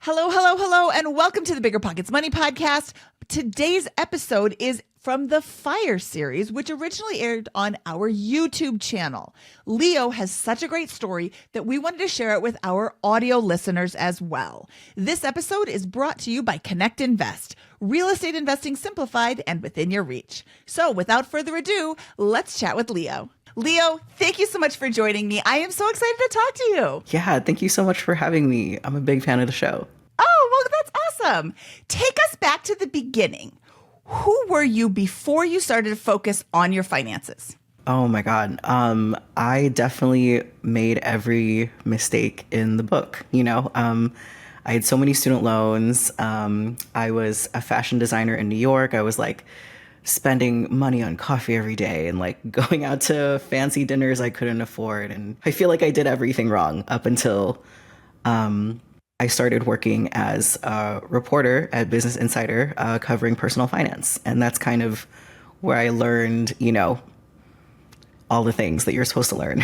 Hello, hello, hello, and welcome to the BiggerPockets Money Podcast. Today's episode is from the Fire series, which originally aired on our YouTube channel. Leo has such a great story that we wanted to share it with our audio listeners as well. This episode is brought to you by Connect Invest, real estate investing simplified and within your reach. So without further ado, let's chat with Leo. Leo, thank you so much for joining me. I am so excited to talk to you. Yeah, thank you so much for having me. I'm a big fan of the show. Oh, well, that's awesome. Take us back to the beginning. Who were you before you started to focus on your finances? Oh my God. I definitely made every mistake in the book. I had so many student loans. I was a fashion designer in New York. I was like spending money on coffee every day and like going out to fancy dinners I couldn't afford. And I feel like I did everything wrong up until I started working as a reporter at Business Insider, covering personal finance. And that's kind of where I learned, all the things that you're supposed to learn.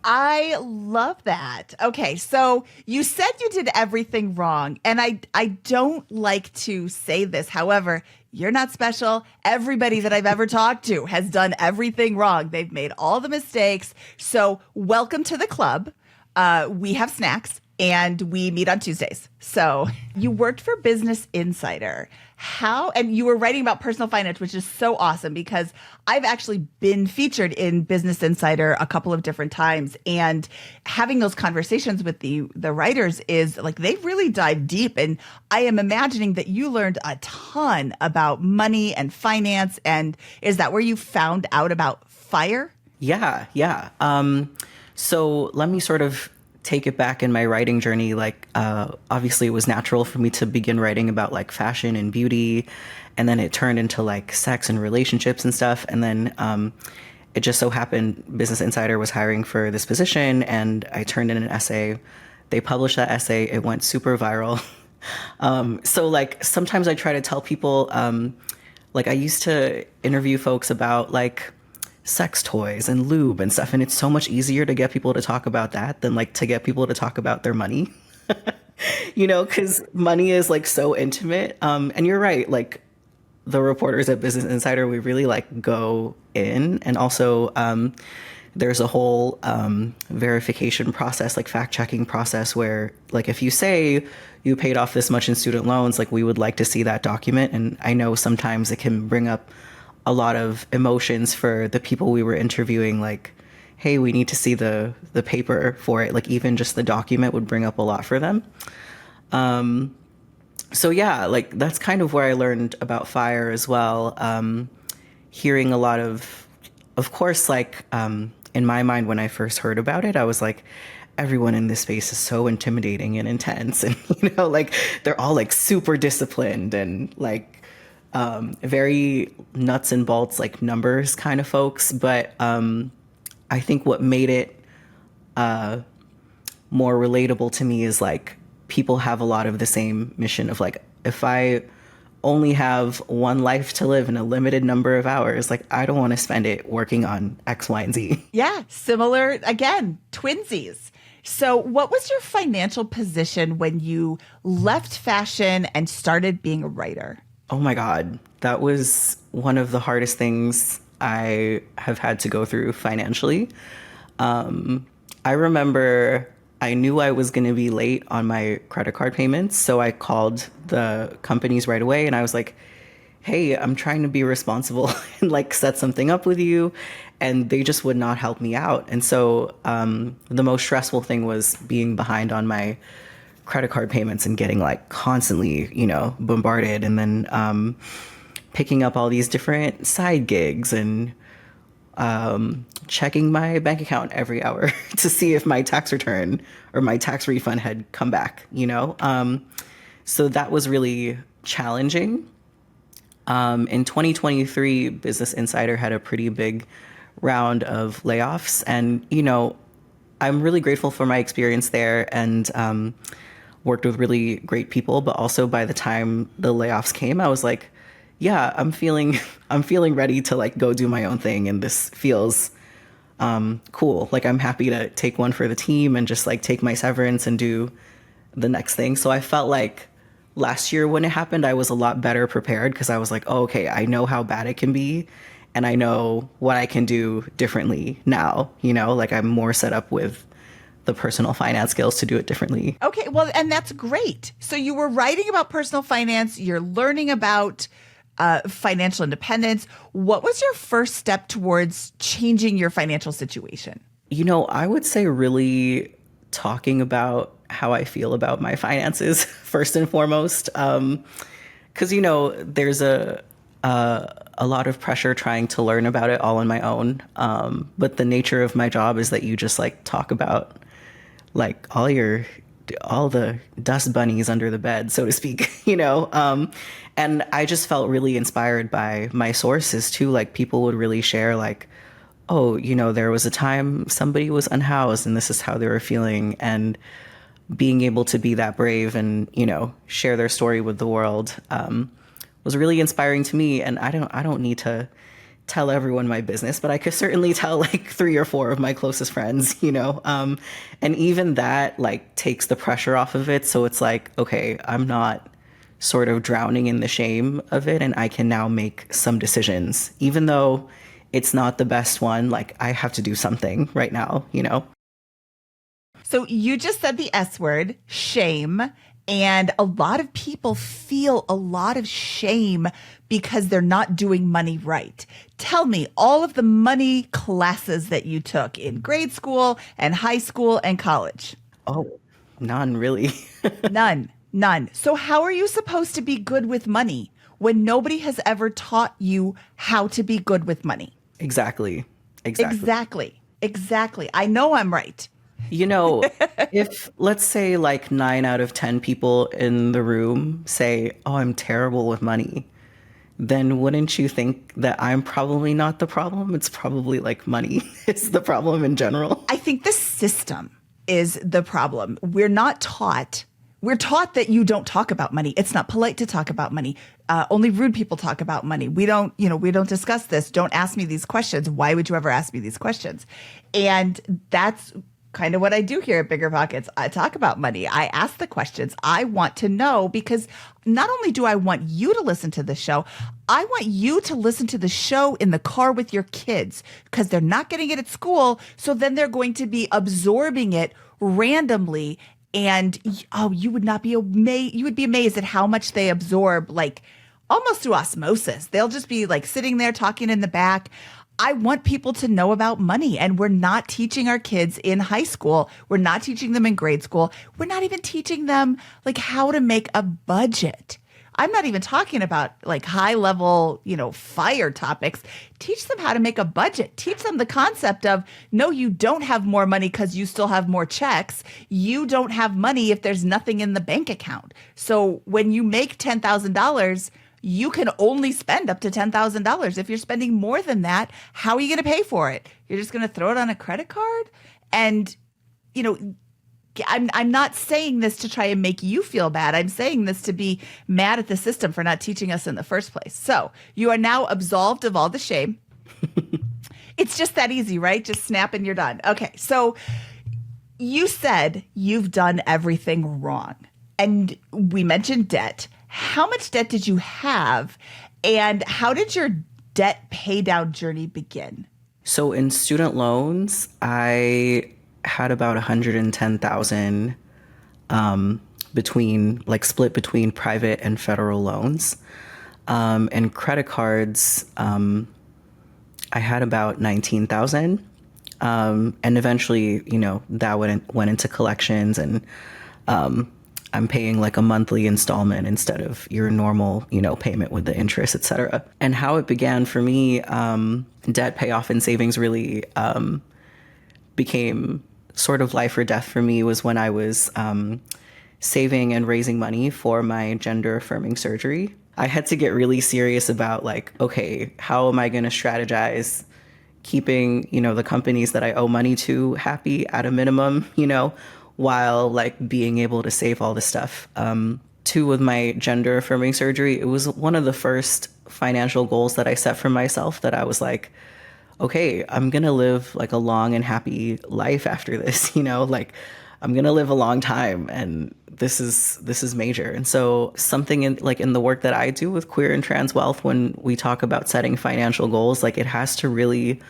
I love that. Okay, so you said you did everything wrong, and I don't like to say this. However, you're not special. Everybody that I've ever talked to has done everything wrong. They've made all the mistakes. So welcome to the club. We have snacks, and we meet on Tuesdays. So you worked for Business Insider. And you were writing about personal finance, which is so awesome because I've actually been featured in Business Insider a couple of different times. And having those conversations with the writers is like, they've really dived deep. And I am imagining that you learned a ton about money and finance. And is that where you found out about FIRE? Yeah. So let me sort of take it back in my writing journey. Obviously it was natural for me to begin writing about like fashion and beauty. And then it turned into like sex and relationships and stuff. And then it just so happened Business Insider was hiring for this position and I turned in an essay. They published that essay. It went super viral. So like sometimes I try to tell people, like I used to interview folks about like sex toys and lube and stuff. And it's so much easier to get people to talk about that than like to get people to talk about their money, because money is like so intimate. And you're right. Like the reporters at Business Insider, we really like go in. And also there's a whole verification process, like fact checking process where like if you say you paid off this much in student loans, like we would like to see that document. And I know sometimes it can bring up a lot of emotions for the people we were interviewing, like, hey, we need to see the paper for it. Like even just the document would bring up a lot for them. So yeah, like that's kind of where I learned about FIRE as well. Hearing a lot of course, like in my mind, when I first heard about it, I was like, everyone in this space is so intimidating and intense. And, like they're all like super disciplined and like, very nuts and bolts, like numbers kind of folks. But I think what made it more relatable to me is like people have a lot of the same mission of like, if I only have one life to live in a limited number of hours, like I don't want to spend it working on X, Y, and Z. Yeah, similar, again, twinsies. So what was your financial position when you left fashion and started being a writer? Oh my God, that was one of the hardest things I have had to go through financially. I remember I knew I was going to be late on my credit card payments, so I called the companies right away and I was like, hey, I'm trying to be responsible and like set something up with you. And they just would not help me out. And so the most stressful thing was being behind on my credit card payments and getting like constantly, bombarded, and then picking up all these different side gigs and checking my bank account every hour to see if my tax return or my tax refund had come back, so that was really challenging. In 2023, Business Insider had a pretty big round of layoffs, and I'm really grateful for my experience there and worked with really great people. But also by the time the layoffs came, I was like, yeah, I'm feeling ready to like go do my own thing. And this feels cool. Like I'm happy to take one for the team and just like take my severance and do the next thing. So I felt like last year when it happened, I was a lot better prepared because I was like, oh, okay, I know how bad it can be and I know what I can do differently now, like I'm more set up with the personal finance skills to do it differently. Okay, well, and that's great. So you were writing about personal finance, you're learning about financial independence. What was your first step towards changing your financial situation? I would say really talking about how I feel about my finances first and foremost. Because, there's a lot of pressure trying to learn about it all on my own. But the nature of my job is that you just like talk about like all the dust bunnies under the bed, so to speak, and I just felt really inspired by my sources too. Like people would really share like, oh, there was a time somebody was unhoused and this is how they were feeling. And being able to be that brave and, share their story with the world was really inspiring to me. And I don't need to tell everyone my business, but I could certainly tell like 3 or 4 of my closest friends, and even that like takes the pressure off of it. So it's like, okay, I'm not sort of drowning in the shame of it. And I can now make some decisions, even though it's not the best one. Like I have to do something right now, So you just said the S word, shame. And a lot of people feel a lot of shame because they're not doing money right. Tell me all of the money classes that you took in grade school and high school and college. Oh, none really. None. So how are you supposed to be good with money when nobody has ever taught you how to be good with money? Exactly. I know I'm right. If let's say like 9 out of 10 people in the room say, oh, I'm terrible with money, then wouldn't you think that I'm probably not the problem? It's probably like money is the problem in general. I think the system is the problem. We're taught that you don't talk about money. It's not polite to talk about money. Only rude people talk about money. We don't discuss this. Don't ask me these questions. Why would you ever ask me these questions? And that's kind of what I do here at BiggerPockets. I talk about money. I ask the questions. I want to know because not only do I want you to listen to the show, I want you to listen to the show in the car with your kids because they're not getting it at school. So then they're going to be absorbing it randomly. And you would be amazed at how much they absorb, like almost through osmosis. They'll just be like sitting there talking in the back. I want people to know about money, and we're not teaching our kids in high school. We're not teaching them in grade school. We're not even teaching them like how to make a budget. I'm not even talking about like high level, fire topics. Teach them how to make a budget. Teach them the concept of, no, you don't have more money because you still have more checks. You don't have money if there's nothing in the bank account. So when you make $10,000, you can only spend up to $10,000. If you're spending more than that, how are you going to pay for it? You're just going to throw it on a credit card? And, I'm not saying this to try and make you feel bad. I'm saying this to be mad at the system for not teaching us in the first place. So you are now absolved of all the shame. It's just that easy, right? Just snap and you're done. Okay. So you said you've done everything wrong. And we mentioned debt. How much debt did you have? And how did your debt pay down journey begin? So in student loans, I had about 110,000 split between private and federal loans. And credit cards, I had about 19,000. And eventually, that went into collections, and I'm paying like a monthly installment instead of your normal, payment with the interest, et cetera. And how it began for me, debt, payoff, and savings really became sort of life or death for me was when I was saving and raising money for my gender affirming surgery. I had to get really serious about like, okay, how am I going to strategize keeping, the companies that I owe money to happy at a minimum, while like being able to save all this stuff. Too, with my gender affirming surgery, it was one of the first financial goals that I set for myself that I was like, okay, I'm going to live like a long and happy life after this, like I'm going to live a long time, and this is major. And so something in the work that I do with queer and trans wealth, when we talk about setting financial goals, like it has to really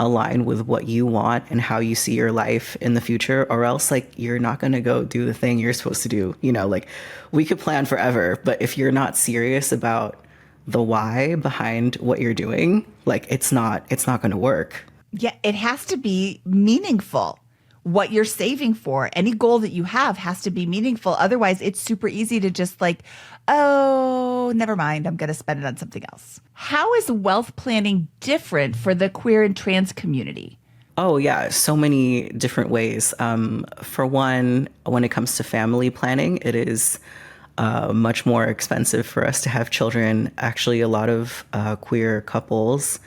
align with what you want and how you see your life in the future, or else like you're not going to go do the thing you're supposed to do. Like we could plan forever, but if you're not serious about the why behind what you're doing, like it's not going to work. Yeah, it has to be meaningful. What you're saving for, any goal that you have has to be meaningful. Otherwise, it's super easy to just like, oh, never mind, I'm going to spend it on something else. How is wealth planning different for the queer and trans community? Oh, yeah, so many different ways. For one, when it comes to family planning, it is much more expensive for us to have children. Actually, a lot of queer couples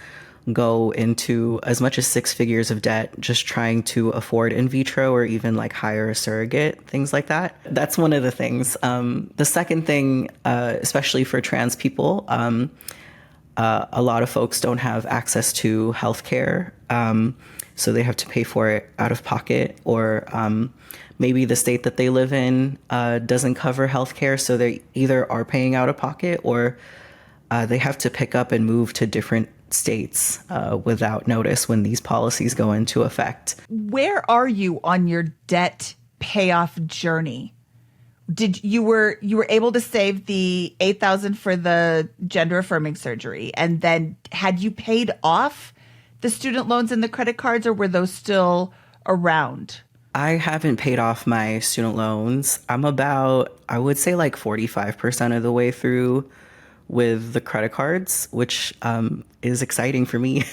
go into as much as 6 figures of debt just trying to afford in vitro or even like hire a surrogate, things like that. That's one of the things. The second thing, especially for trans people, a lot of folks don't have access to healthcare. So they have to pay for it out of pocket, or maybe the state that they live in doesn't cover healthcare. So they either are paying out of pocket, or they have to pick up and move to different states without notice when these policies go into effect. Where are you on your debt payoff journey? You were able to save the $8,000 for the gender affirming surgery, and then had you paid off the student loans and the credit cards, or were those still around? I haven't paid off my student loans. I'm about, I would say like 45% of the way through with the credit cards, which is exciting for me.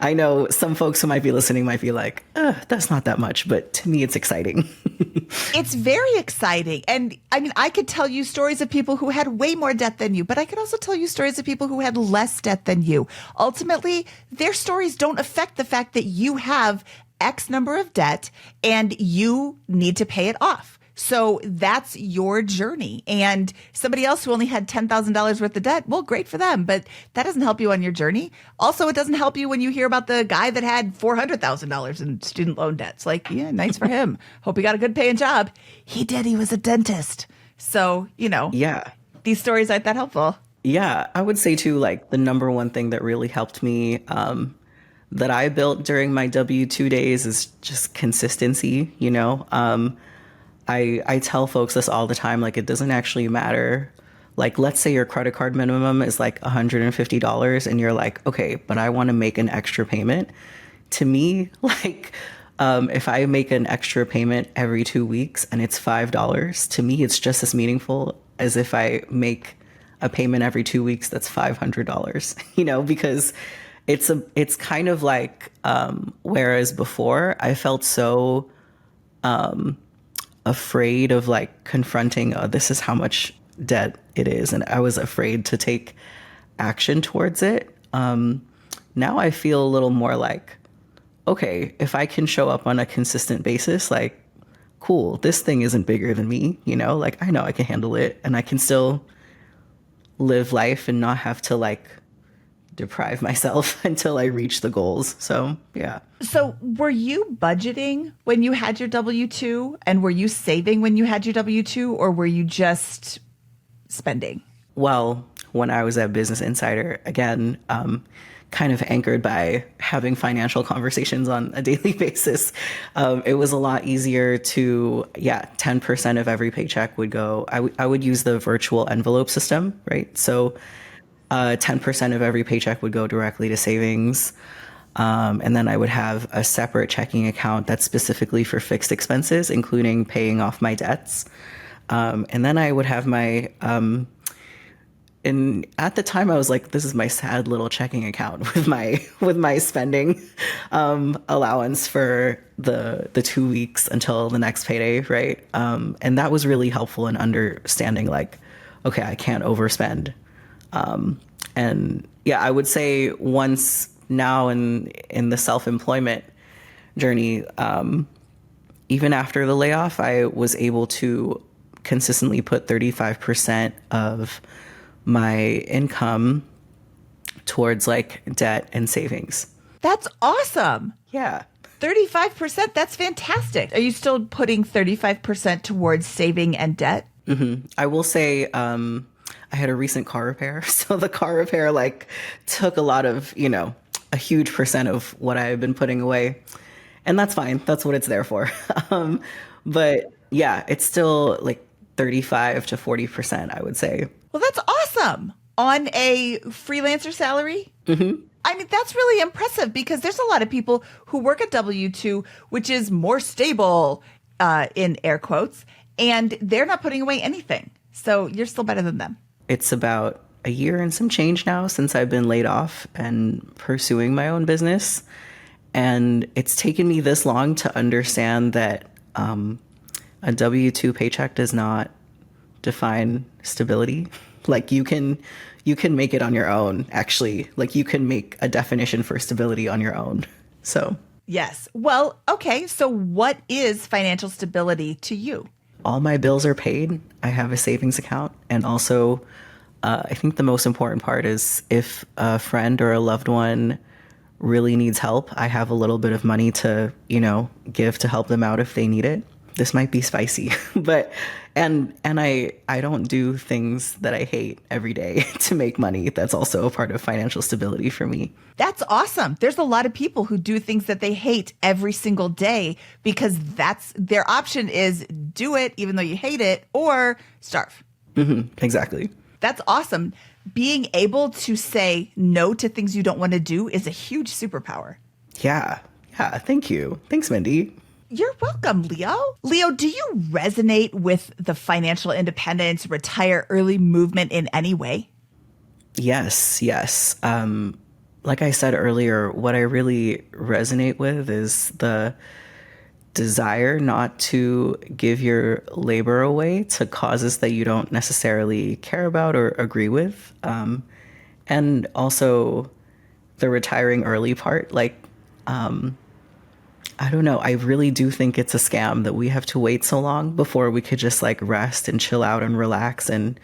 I know some folks who might be listening might be like, that's not that much, but to me, it's exciting. It's very exciting. And I mean, I could tell you stories of people who had way more debt than you, but I could also tell you stories of people who had less debt than you. Ultimately, their stories don't affect the fact that you have X number of debt and you need to pay it off. So that's your journey. And somebody else who only had $10,000 worth of debt, well, great for them, but that doesn't help you on your journey. Also, it doesn't help you when you hear about the guy that had $400,000 in student loan debts. Like, yeah, nice for him. Hope he got a good paying job. He did. He was a dentist. So, Yeah. These stories aren't that helpful. Yeah. I would say too, like the number one thing that really helped me that I built during my W-2 days is just consistency, I tell folks this all the time, like it doesn't actually matter. Like, let's say your credit card minimum is like $150 and you're like, okay, but I want to make an extra payment. To me, like, if I make an extra payment every 2 weeks and it's $5, to me, it's just as meaningful as if I make a payment every 2 weeks that's $500, because it's kind of like, whereas before I felt so, afraid of like confronting, oh, this is how much debt it is. And I was afraid to take action towards it. Now I feel a little more like, okay, if I can show up on a consistent basis, like, cool, this thing isn't bigger than me, like I know I can handle it and I can still live life and not have to like deprive myself until I reach the goals. So, yeah. So were you budgeting when you had your W-2, and were you saving when you had your W-2, or were you just spending? Well, when I was at Business Insider, again, kind of anchored by having financial conversations on a daily basis, it was a lot easier to, 10% of every paycheck would go. I would use the virtual envelope system, right? So 10% of every paycheck would go directly to savings. And then I would have a separate checking account that's specifically for fixed expenses, including paying off my debts. And then I would have my, and at the time I was like, this is my sad little checking account with my spending allowance for the 2 weeks until the next payday, right? And that was really helpful in understanding like, okay, I can't overspend. And yeah, I would say once now in the self-employment journey, even after the layoff, I was able to consistently put 35% of my income towards like debt and savings. That's awesome. Yeah. 35%, that's fantastic. Are you still putting 35% towards saving and debt? I will say, I had a recent car repair. So the car repair like took a lot of, a huge percent of what I've been putting away. And that's fine. That's what it's there for. But yeah, it's still like 35 to 40%, I would say. Well, that's awesome. On a freelancer salary? I mean, that's really impressive because there's a lot of people who work at W-2, which is more stable, in air quotes, and they're not putting away anything. So you're still better than them. It's about a year and some change now since I've been laid off and pursuing my own business. And it's taken me this long to understand that a W-2 paycheck does not define stability. Like you can make it on your own, actually. Like you can make a definition for stability on your own. So yes. Well, okay. So what is financial stability to you? all my bills are paid. I have a savings account. And also, I think the most important part is if a friend or a loved one really needs help, I have a little bit of money to, give to help them out if they need it. This might be spicy, but and I don't do things that I hate every day to make money. That's also a part of financial stability for me. That's awesome. There's a lot of people who do things that they hate every single day because that's their option is do it even though you hate it or starve. Mm-hmm, exactly. That's awesome. Being able to say no to things you don't want to do is a huge superpower. Yeah. Thank you. Thanks, Mindy. You're welcome, Leo. Leo, do you resonate with the financial independence, retire early movement in any way? Yes. Like I said earlier, what I really resonate with is the desire not to give your labor away to causes that you don't necessarily care about or agree with. And also the retiring early part, I don't know. I really do think it's a scam that we have to wait so long before we could just rest and chill out and relax and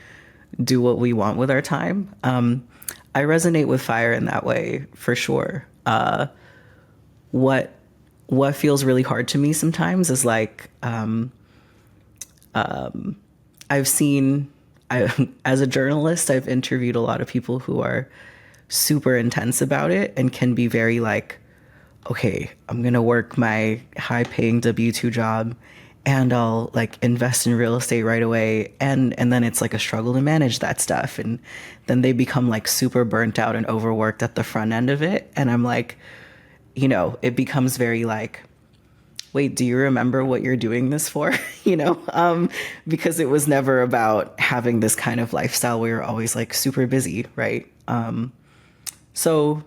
do what we want with our time. I resonate with FIRE in that way for sure. What feels really hard to me sometimes is I've seen, as a journalist, I've interviewed a lot of people who are super intense about it and can be very okay, I'm going to work my high paying W-2 job and I'll invest in real estate right away. And then it's a struggle to manage that stuff. And then they become super burnt out and overworked at the front end of it. And I'm it becomes very wait, do you remember what you're doing this for? Because it was never about having this kind of lifestyle where you're always super busy. Right. So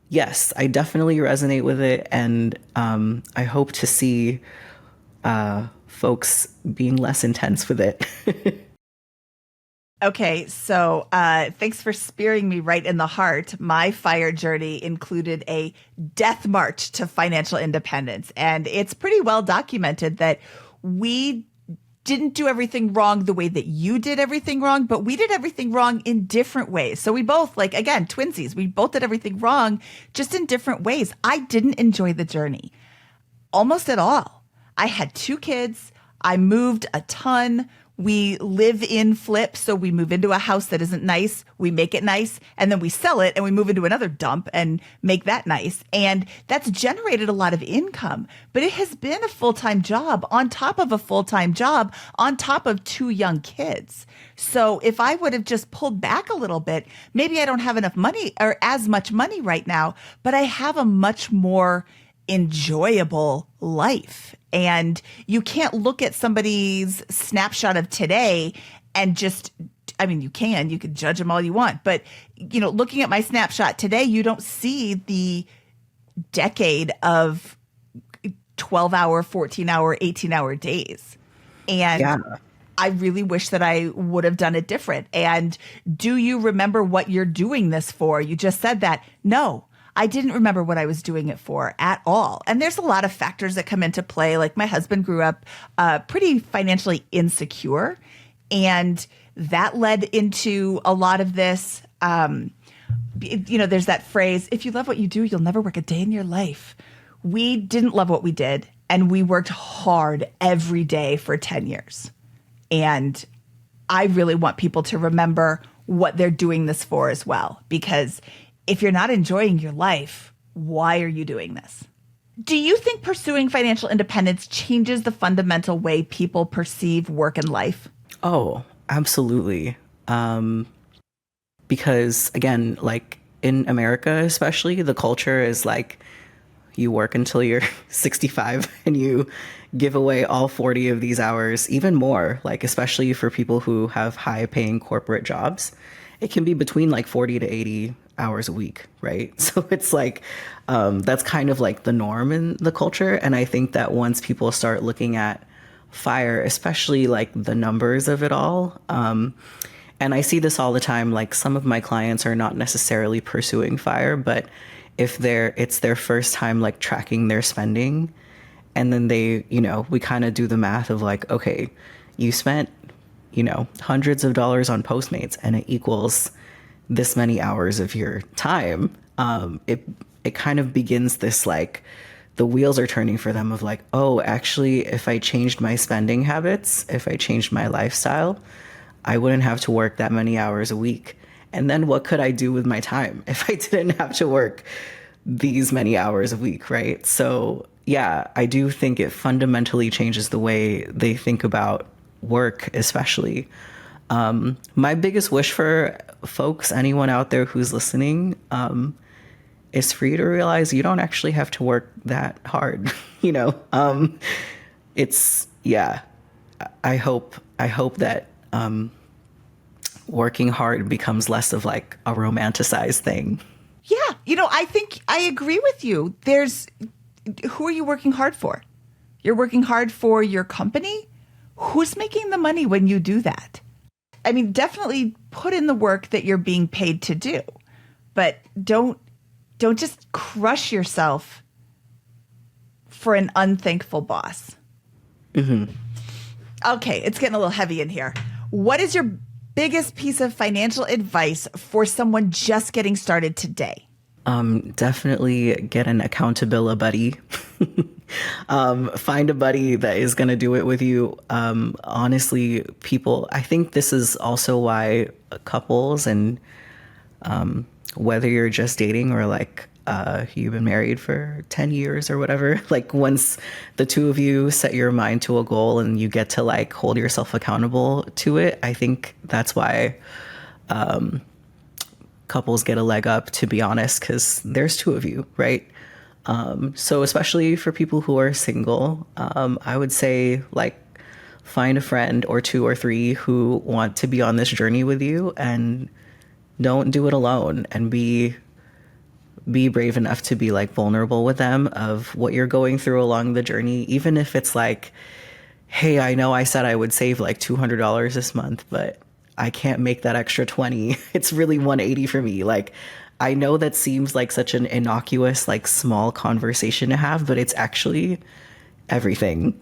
yes, I definitely resonate with it, and I hope to see folks being less intense with it. Okay, so thanks for spearing me right in the heart. My FIRE journey included a death march to financial independence, and it's pretty well documented that we didn't do everything wrong the way that you did everything wrong, but we did everything wrong in different ways. So we both, again, twinsies, we both did everything wrong, just in different ways. I didn't enjoy the journey almost at all. I had 2 kids. I moved a ton. We live in flip. So we move into a house that isn't nice. We make it nice and then we sell it and we move into another dump and make that nice. And that's generated a lot of income, but it has been a full-time job on top of a full-time job on top of 2 young kids. So if I would have just pulled back a little bit, maybe I don't have enough money or as much money right now, but I have a much more enjoyable life. And you can't look at somebody's snapshot of today and you could judge them all you want. But, looking at my snapshot today, you don't see the decade of 12-hour, 14-hour, 18-hour days. And yeah. I really wish that I would have done it different. And do you remember what you're doing this for? You just said that. No. I didn't remember what I was doing it for at all. And there's a lot of factors that come into play. My husband grew up pretty financially insecure, and that led into a lot of this. There's that phrase, if you love what you do, you'll never work a day in your life. We didn't love what we did, and we worked hard every day for 10 years. And I really want people to remember what they're doing this for as well. Because if you're not enjoying your life, why are you doing this? Do you think pursuing financial independence changes the fundamental way people perceive work and life? Oh, absolutely. Because again, like in America, especially, the culture is like you work until you're 65 and you give away all 40 of these hours, even more, like especially for people who have high paying corporate jobs. It can be between like 40 to 80 hours a week, right? So it's like that's kind of like the norm in the culture. And I think that once people start looking at fire, especially like the numbers of it all, and I see this all the time, like some of my clients are not necessarily pursuing fire, but if it's their first time like tracking their spending, and then they, we kind of do the math of like, okay, you spent, hundreds of dollars on Postmates and it equals this many hours of your time. It kind of begins this like the wheels are turning for them of like, oh, actually, if I changed my spending habits, if I changed my lifestyle, I wouldn't have to work that many hours a week. And then what could I do with my time if I didn't have to work these many hours a week, right? So yeah, I do think it fundamentally changes the way they think about work, especially. My biggest wish for folks, anyone out there who's listening, is for you to realize you don't actually have to work that hard. It's, yeah, I hope that working hard becomes less of like a romanticized thing. Yeah. I think I agree with you. Who are you working hard for? You're working hard for your company? Who's making the money when you do that? I mean, definitely put in the work that you're being paid to do, but don't just crush yourself for an unthankful boss. Mm-hmm. Okay, it's getting a little heavy in here. What is your biggest piece of financial advice for someone just getting started today? Definitely get an accountability buddy. Find a buddy that is going to do it with you. Honestly, I think this is also why couples and whether you're just dating or like you've been married for 10 years or whatever, like once the two of you set your mind to a goal and you get to like hold yourself accountable to it, I think that's why couples get a leg up, to be honest, because there's two of you, right? So especially for people who are single, I would say like find a friend or two or three who want to be on this journey with you, and don't do it alone, and be brave enough to be like vulnerable with them of what you're going through along the journey. Even if it's like, hey, I know I said I would save like $200 this month, but I can't make that extra 20. It's really 180 for me. Like, I know that seems like such an innocuous, like small conversation to have, but it's actually everything,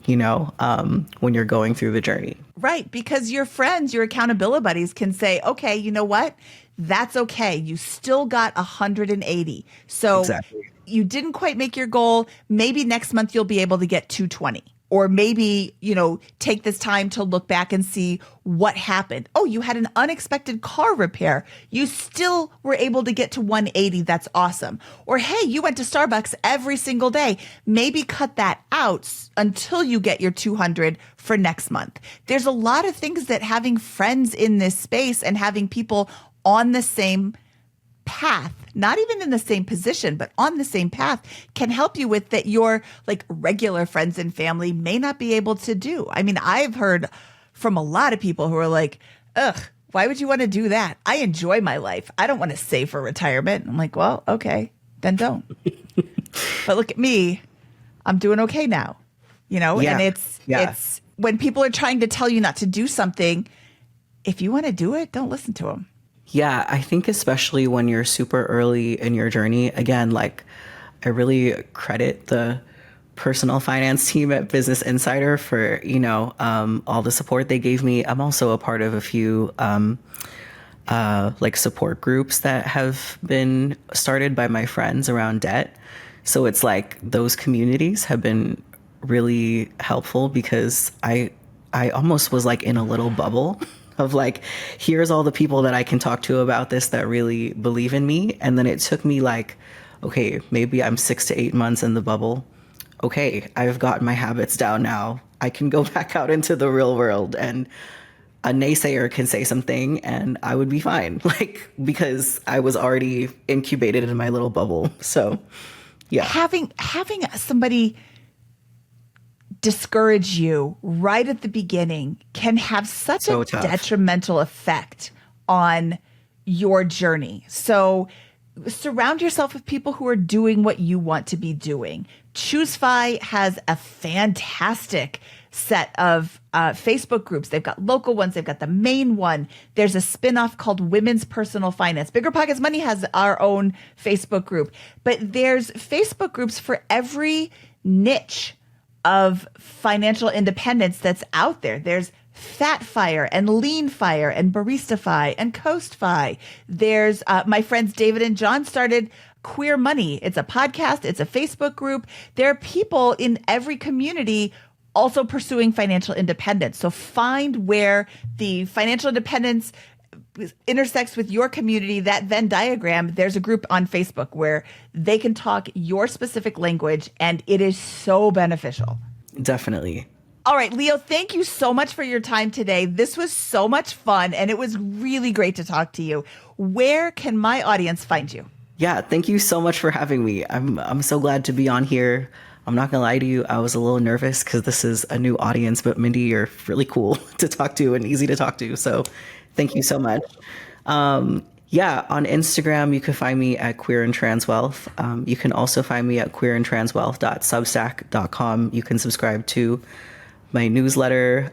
when you're going through the journey. Right. Because your friends, your accountability buddies can say, okay, you know what? That's okay. You still got 180. So Exactly. You didn't quite make your goal. Maybe next month you'll be able to get 220. Or maybe, take this time to look back and see what happened. Oh, you had an unexpected car repair. You still were able to get to 180. That's awesome. Or, hey, you went to Starbucks every single day. Maybe cut that out until you get your 200 for next month. There's a lot of things that having friends in this space and having people on the same path, not even in the same position, but on the same path, can help you with that your like regular friends and family may not be able to do. I mean, I've heard from a lot of people who are like, ugh, why would you want to do that? I enjoy my life. I don't want to save for retirement. I'm like, well, okay, then don't. But look at me. I'm doing okay now, Yeah. And it's when people are trying to tell you not to do something, if you want to do it, don't listen to them. Yeah, I think especially when you're super early in your journey, again, like I really credit the personal finance team at Business Insider for, all the support they gave me. I'm also a part of a few like support groups that have been started by my friends around debt. So it's like those communities have been really helpful because I almost was like in a little bubble of like, here's all the people that I can talk to about this that really believe in me. And then it took me like, okay, maybe I'm 6 to 8 months in the bubble. Okay, I've got my habits down now. I can go back out into the real world, and a naysayer can say something and I would be fine. Like, because I was already incubated in my little bubble. So yeah. Having somebody discourage you right at the beginning can have such So a tough. detrimental effect on your journey. So surround yourself with people who are doing what you want to be doing. ChooseFi has a fantastic set of Facebook groups. They've got local ones. They've got the main one. There's a spinoff called Women's Personal Finance. BiggerPockets Money has our own Facebook group. But there's Facebook groups for every niche of financial independence that's out there. There's Fat Fire and Lean Fire and Baristafy and CoastFi. There's my friends David and John started Queer Money. It's a podcast. It's a Facebook group. There are people in every community also pursuing financial independence. So find where the financial independence intersects with your community, that Venn diagram. There's a group on Facebook where they can talk your specific language, and it is so beneficial. Definitely. All right, Leo, thank you so much for your time today. This was so much fun, and it was really great to talk to you. Where can my audience find you? Yeah, thank you so much for having me. I'm so glad to be on here. I'm not gonna lie to you, I was a little nervous because this is a new audience, but Mindy, you're really cool to talk to and easy to talk to. So thank you so much. Yeah, on Instagram, you can find me at Queer and Trans Wealth. You can also find me at queerandtranswealth.substack.com. You can subscribe to my newsletter.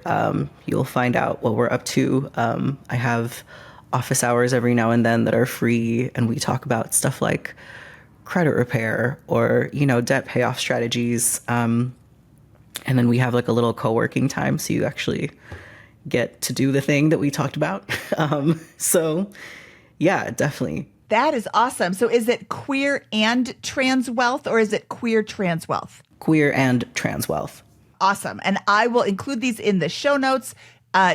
You'll find out what we're up to. I have office hours every now and then that are free, and we talk about stuff like credit repair or, debt payoff strategies. And then we have like a little co-working time, so you actually get to do the thing that we talked about. So yeah, definitely. That is awesome. So is it Queer and Trans Wealth, or is it Queer Trans Wealth? Queer and Trans Wealth. Awesome. And I will include these in the show notes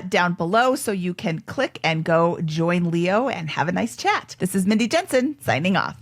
down below so you can click and go join Leo and have a nice chat. This is Mindy Jensen signing off.